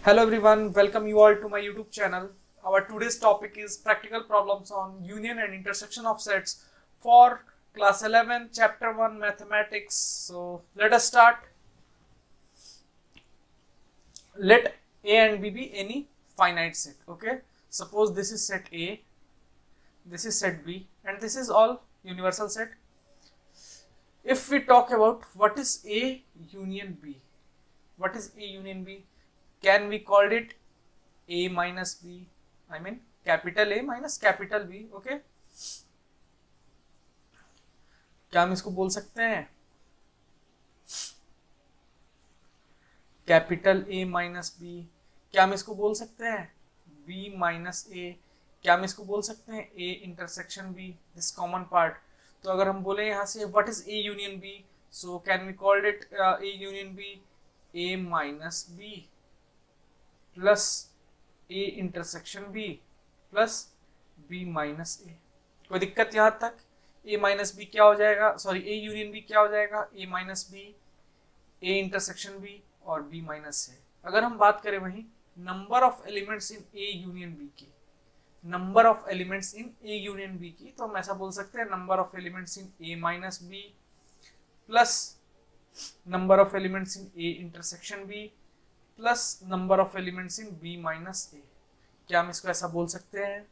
Hello everyone, welcome you all to my YouTube channel. Our today's topic is practical problems on union and intersection of sets for class 11 chapter 1 mathematics. So let us start. Let A and B be any finite set. Okay, suppose this is set A, this is set B, and this is all universal set. If we talk about what is A union B, what is A union B? Can we call it A minus B? I mean capital A minus capital B. Okay, क्या हम इसको बोल सकते हैं capital A minus B? क्या हम इसको बोल सकते हैं B माइनस A? क्या हम इसको बोल सकते हैं A intersection B, this common part? तो अगर हम बोले यहाँ से what is A union B, so can we called it A union B A minus B plus A intersection B plus B minus A. कोई दिक्कत यहाँ तक? A माइनस बी क्या हो जाएगा, सॉरी A यूनियन B क्या हो जाएगा? A minus B A intersection B और B माइनस A. अगर हम बात करें वही number of elements in A union B की, number of elements in A union B की, तो हम ऐसा बोल सकते हैं number of elements in A minus B plus number of elements in A intersection B plus number of elements in B minus A. क्या हम इसको ऐसा बोल सकते हैं?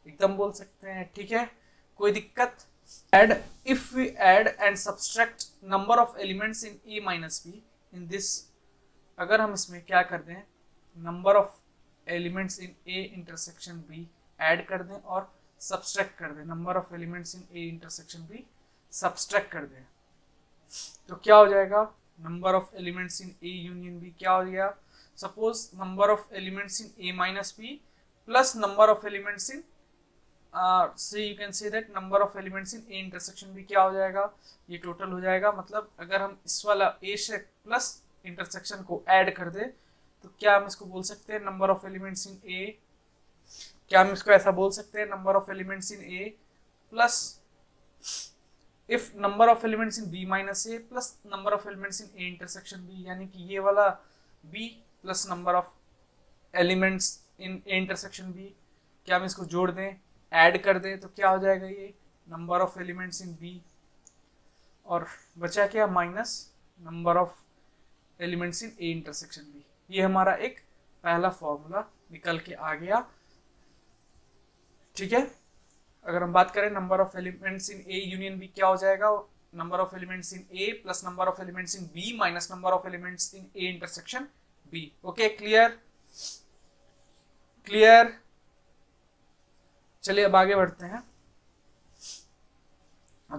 एकदम बोल सकते हैं. ठीक है, कोई दिक्कत? Add, if we add and subtract number of elements in A minus B in this, अगर हम इसमें क्या कर दें number of elements in A intersection B add कर दें और सब्सट्रैक्ट कर दें number of elements in A intersection B subtract कर दें, तो क्या हो जाएगा? Number of elements in A union B क्या हो गया? Suppose number of elements in A minus B plus number of elements in so you can say that number of elements in A intersection भी क्या हो जाएगा? ये total हो जाएगा. मतलब अगर हम इस वाला A से प्लस इंटरसेक्शन को ऐड कर दे तो क्या हम इसको बोल सकते हैं number of elements in A? क्या हम इसको ऐसा बोल सकते हैं number of elements in A plus if number of elements in B minus A plus number of elements in A intersection B, यानी कि ये वाला B plus number of elements in A intersection B, क्या हम इसको जोड़ दें add कर दें तो क्या हो जाएगा? ये number of elements in B और बचा क्या? Minus number of elements in A intersection B. ये हमारा एक पहला फॉर्मूला निकल के आ गया. ठीक है, अगर हम बात करें number of elements in A union B क्या हो जाएगा? Number of elements in A plus number of elements in B minus number of elements in A intersection B. Okay, clear? Clear? चलिए अब आगे बढ़ते हैं.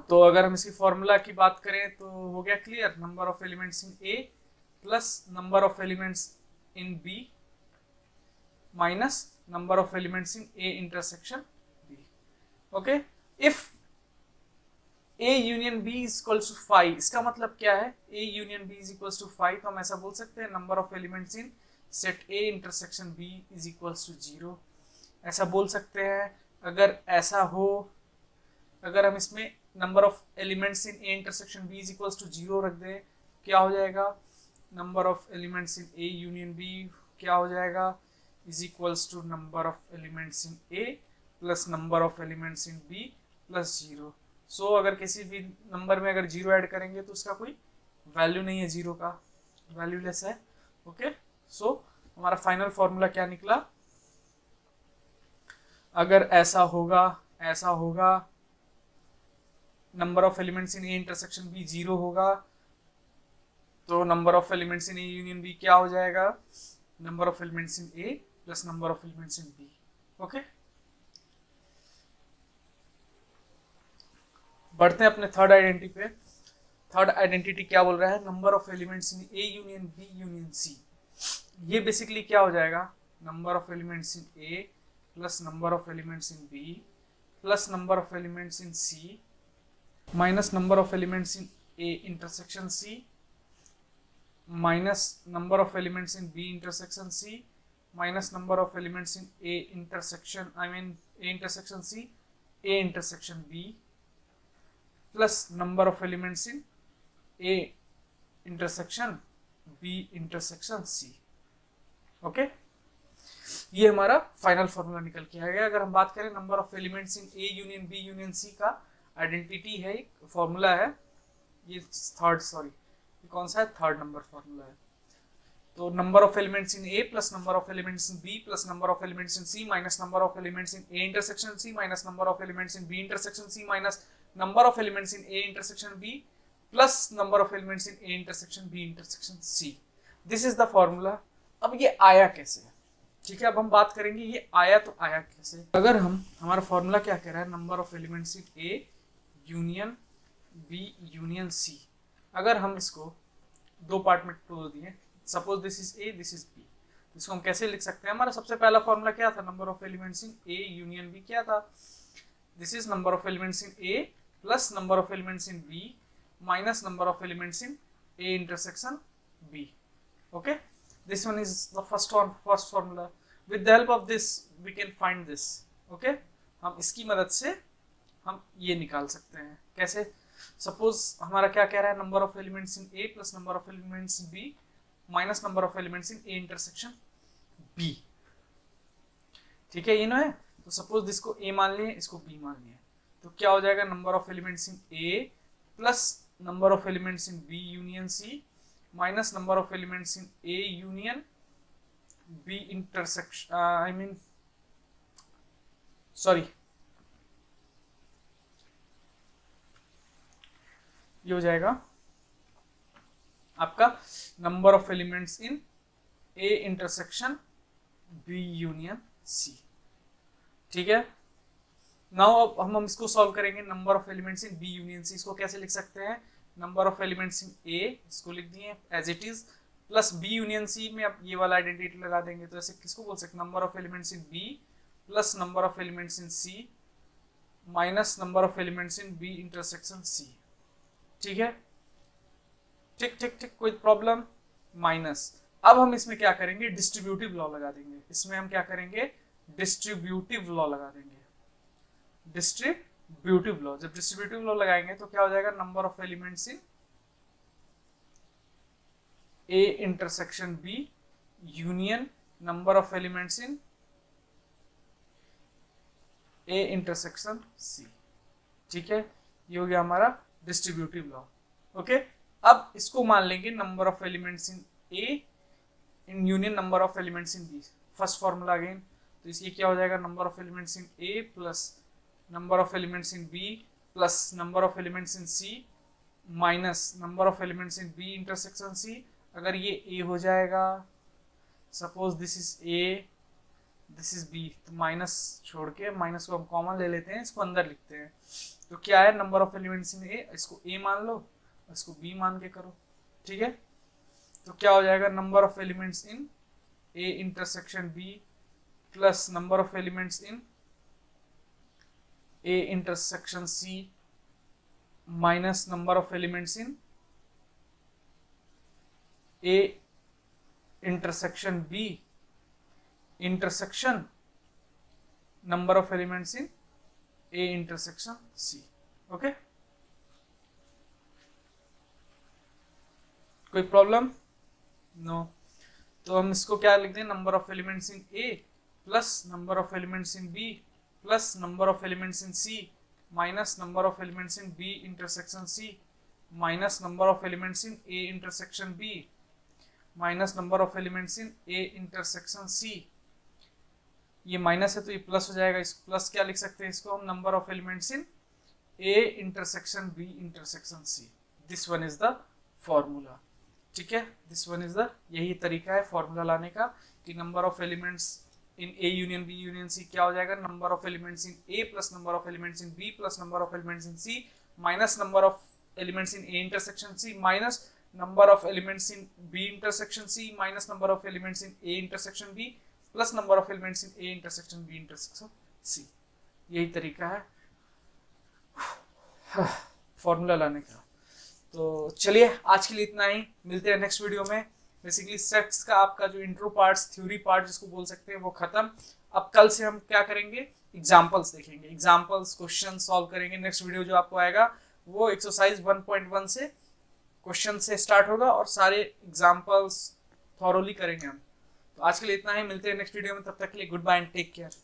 तो अगर हम इसकी फॉर्मूला की बात करें तो हो गया clear. Number of elements in A plus number of elements in B minus number of elements in A intersection B. Okay, if A union B is equals to 5, इसका मतलब क्या है? A union B is equals to 5, तो हम ऐसा बोल सकते हैं number of elements in set A intersection B is equals to 0. ऐसा बोल सकते हैं. अगर ऐसा हो, अगर हम इसमें number of elements in A intersection B is equals to 0 रख दें, क्या हो जाएगा? Number of elements in A union B क्या हो जाएगा? Is equals to number of elements in A plus number of elements in B plus 0. So अगर किसी भी नंबर में अगर 0 ऐड करेंगे तो उसका कोई वैल्यू नहीं है, 0 का वैल्यूलेस है. ओके, सो हमारा फाइनल फॉर्मूला क्या निकला? अगर ऐसा होगा, ऐसा होगा, number of elements in A intersection B 0 होगा, तो number of elements in A union B क्या हो जाएगा? Number of elements in A plus number of elements in B. Okay, बढ़ते हैं अपने थर्ड आइडेंटिटी पे. थर्ड आइडेंटिटी क्या बोल रहा है? Number of elements in A union B union C. ये बेसिकली क्या हो जाएगा? Number of elements in A plus number of elements in B plus number of elements in C minus number of elements in A intersection C minus number of elements in B intersection C minus number of elements in A intersection A intersection C A intersection B plus number of elements in A intersection B intersection C. Okay, ये हमारा final formula निकल के आ गया। अगर हम बात करें number of elements in A union B union C का आइडेंटिटी है, एक फॉर्मूला है, ये कौन सा है, थर्ड नंबर फॉर्मूला है। तो number of elements in A plus number of elements in B plus number of elements in C minus number of elements in A intersection C minus number of elements in B intersection C minus number of elements in A intersection B plus number of elements in A intersection B intersection C. This is the formula. अब ये आया कैसे, ठीक है, अब हम बात करेंगे ये आया तो आया कैसे। अगर हमारा फॉर्मूला क्या कह रहा है, number of elements in A union B union C, अगर हम इसको दो पार्ट में तोड़ दिए, suppose this is A this is B, इसको हम कैसे लिख सकते हैं। हमारा सबसे पहला फॉर्मूला क्या था, number of elements in A union B क्या था, this is number of elements in A plus number of elements in B minus number of elements in A intersection B. Okay, this one is the first formula. With the help of this we can find this. Okay, हम इसकी मदद से हम ये निकाल सकते हैं। कैसे, सपोज हमारा क्या कह रहा है, number of elements in A plus number of elements in B minus number of elements in A intersection B. ठीक है, ये नो है, तो सपोज इसको ए मान लिए, इसको बी मान लिए, तो क्या हो जाएगा, number of elements in A plus number of elements in B union C minus number of elements in A union B intersection ये हो जाएगा आपका number of elements in A intersection B union C. ठीक है, now अब हम इसको solve करेंगे। Number of elements in B union C, इसको कैसे लिख सकते हैं, number of elements in A इसको लिख दिए as it is plus B union सी में अब ये वाला आइडेंटिटी लगा देंगे, तो ऐसे किसको बोल सकते हैं, number of elements in B plus number of elements in C minus number of elements in B intersection C. ठीक है, ठीक ठीक ठीक, कोई प्रॉब्लम, माइनस। अब हम इसमें क्या करेंगे, डिस्ट्रीब्यूटिव लॉ लगा देंगे। इसमें हम क्या करेंगे, डिस्ट्रीब्यूटिव लॉ लगा देंगे, डिस्ट्रीब्यूटिव लॉ। जब डिस्ट्रीब्यूटिव लॉ लगाएंगे तो क्या हो जाएगा, number of elements in A intersection B union number of elements in A intersection C. ठीक है, ये हो गया हमारा डिस्ट्रीब्यूटिव लॉ। ओके, अब इसको मान लेंगे number of elements in A in union number of elements in B. First formula again, तो इसलिए क्या हो जाएगा, number of elements in A plus number of elements in B plus number of elements in C minus number of elements in B intersection C. अगर ये A हो जाएगा, suppose this is A this is B, तो minus छोड़ के, minus को हम common ले लेते हैं, इसको अंदर लिखते हैं, तो क्या है, number of elements in A, इसको ए मान लो, इसको बी मान के करो। ठीक है, तो क्या हो जाएगा, number of elements in A intersection B plus number of elements in A intersection C minus number of elements in A intersection B intersection number of elements in A intersection C. Okay, कोई problem, no. तो हम इसको क्या लिख दें, number of elements in A plus number of elements in B plus number of elements in C minus number of elements in B intersection C minus number of elements in A intersection B minus number of elements in A intersection C. ये minus है तो ये plus हो जाएगा, इस plus क्या लिख सकते हैं, इसको हम number of elements in A intersection B intersection C. This one is the formula. ठीक है, दिस वन इज द, यही तरीका है फॉर्मूला लाने का कि number of elements in A union B union C क्या हो जाएगा, number of elements in A plus number of elements in B plus number of elements in C minus number of elements in A intersection C minus number of elements in B intersection C minus number of elements in A intersection B plus number of elements in A intersection B intersection C. यही तरीका है formula लाने का। तो चलिए आज के लिए इतना ही, मिलते हैं नेक्स्ट वीडियो में। बेसिकली सेट्स का आपका जो इंट्रो पार्ट्स, थ्योरी पार्ट जिसको बोल सकते हैं, वो खत्म। अब कल से हम क्या करेंगे, एग्जाम्पल्स देखेंगे, एग्जाम्पल्स क्वेश्चन सॉल्व करेंगे। नेक्स्ट वीडियो जो आपको आएगा वो एक्सरसाइज 1.1 से क्वेश्चन से स्टार्ट होगा और सारे एग्जाम्पल्स थॉरोली करेंगे हम। तो आज के लिए इतना ही, मिलते हैं नेक्स्ट वीडियो में, तब तक के लिए goodbye and take care.